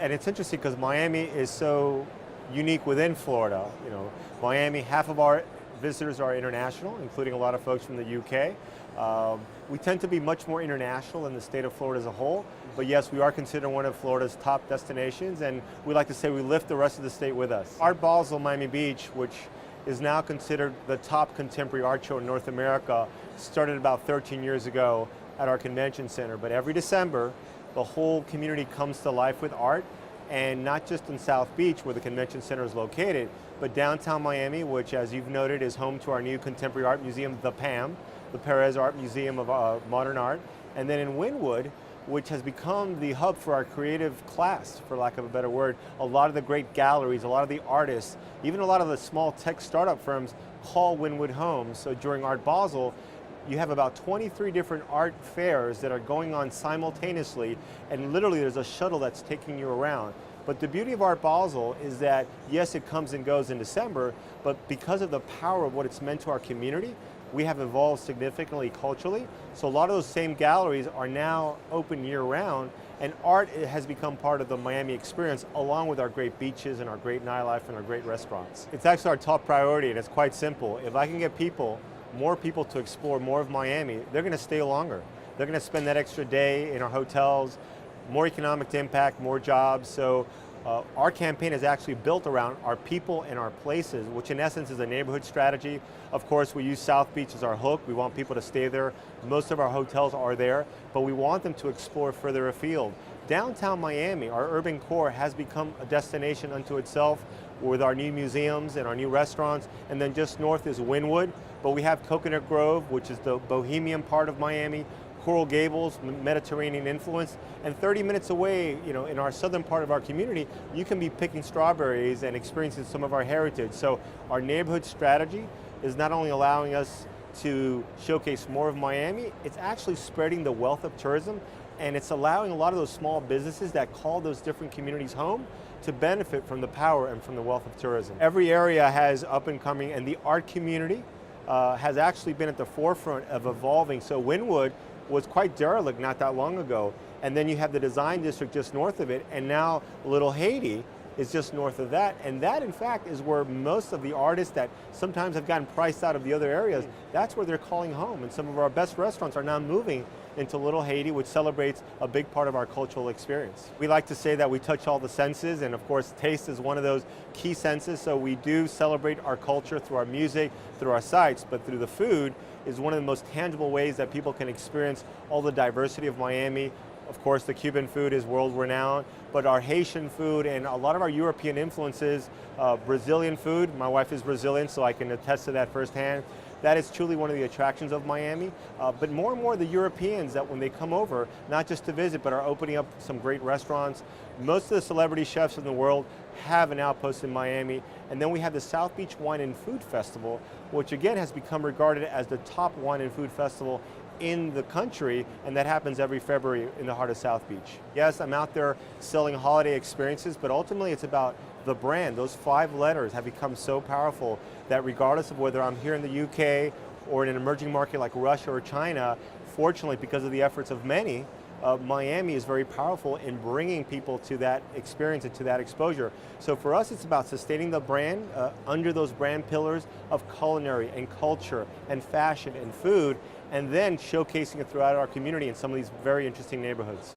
And it's interesting because Miami is so unique within Florida. Miami, half of our visitors are international, including a lot of folks from the UK. We tend to be much more international in the state of Florida as a whole, but yes, we are considered one of Florida's top destinations, and we like to say we lift the rest of the state with us. Art Basel Miami Beach, which is now considered the top contemporary art show in North America, started about 13 years ago at our convention center. But every December, the whole community comes to life with art, and not just in South Beach where the convention center is located, but downtown Miami, which, as you've noted, is home to our new contemporary art museum, the PAM, the Perez Art Museum of Modern Art, and then in Wynwood, which has become the hub for our creative class, for lack of a better word. A lot of the great galleries, a lot of the artists, even a lot of the small tech startup firms call Wynwood home. So during Art Basel, you have about 23 different art fairs that are going on simultaneously, and literally there's a shuttle that's taking you around. But the beauty of Art Basel is that, yes, it comes and goes in December, but because of the power of what it's meant to our community, we have evolved significantly culturally. So a lot of those same galleries are now open year-round, and art has become part of the Miami experience, along with our great beaches and our great nightlife and our great restaurants. It's actually our top priority, and it's quite simple. If I can get more people to explore more of Miami, they're going to stay longer. They're going to spend that extra day in our hotels, more economic impact, more jobs. So our campaign is actually built around our people and our places, which in essence is a neighborhood strategy. Of course, we use South Beach as our hook. We want people to stay there. Most of our hotels are there, but we want them to explore further afield. Downtown Miami, our urban core, has become a destination unto itself with our new museums and our new restaurants, and then just north is Wynwood, but we have Coconut Grove, which is the bohemian part of Miami, Coral Gables, Mediterranean influence, and 30 minutes away, in our southern part of our community, you can be picking strawberries and experiencing some of our heritage. So our neighborhood strategy is not only allowing us to showcase more of Miami, it's actually spreading the wealth of tourism, and it's allowing a lot of those small businesses that call those different communities home to benefit from the power and from the wealth of tourism. Every area has up and coming, and the art community has actually been at the forefront of evolving. So Wynwood was quite derelict not that long ago, and then you have the design district just north of it, and now Little Haiti is just north of that, and that in fact is where most of the artists that sometimes have gotten priced out of the other areas, that's where they're calling home, and some of our best restaurants are now moving into Little Haiti, which celebrates a big part of our cultural experience. We like to say that we touch all the senses, and of course taste is one of those key senses, so we do celebrate our culture through our music, through our sites, but through the food is one of the most tangible ways that people can experience all the diversity of Miami. Of course, the Cuban food is world renowned, but our Haitian food and a lot of our European influences, Brazilian food, my wife is Brazilian, so I can attest to that firsthand. That is truly one of the attractions of Miami, but more and more the Europeans that when they come over, not just to visit, but are opening up some great restaurants. Most of the celebrity chefs in the world have an outpost in Miami, and then we have the South Beach Wine and Food Festival, which again has become regarded as the top wine and food festival in the country, and that happens every February in the heart of South Beach. Yes, I'm out there selling holiday experiences, but ultimately it's about the brand. Those 5 letters have become so powerful that regardless of whether I'm here in the UK or in an emerging market like Russia or China, fortunately because of the efforts of many, Miami is very powerful in bringing people to that experience and to that exposure. So for us, it's about sustaining the brand under those brand pillars of culinary and culture and fashion and food, and then showcasing it throughout our community in some of these very interesting neighborhoods.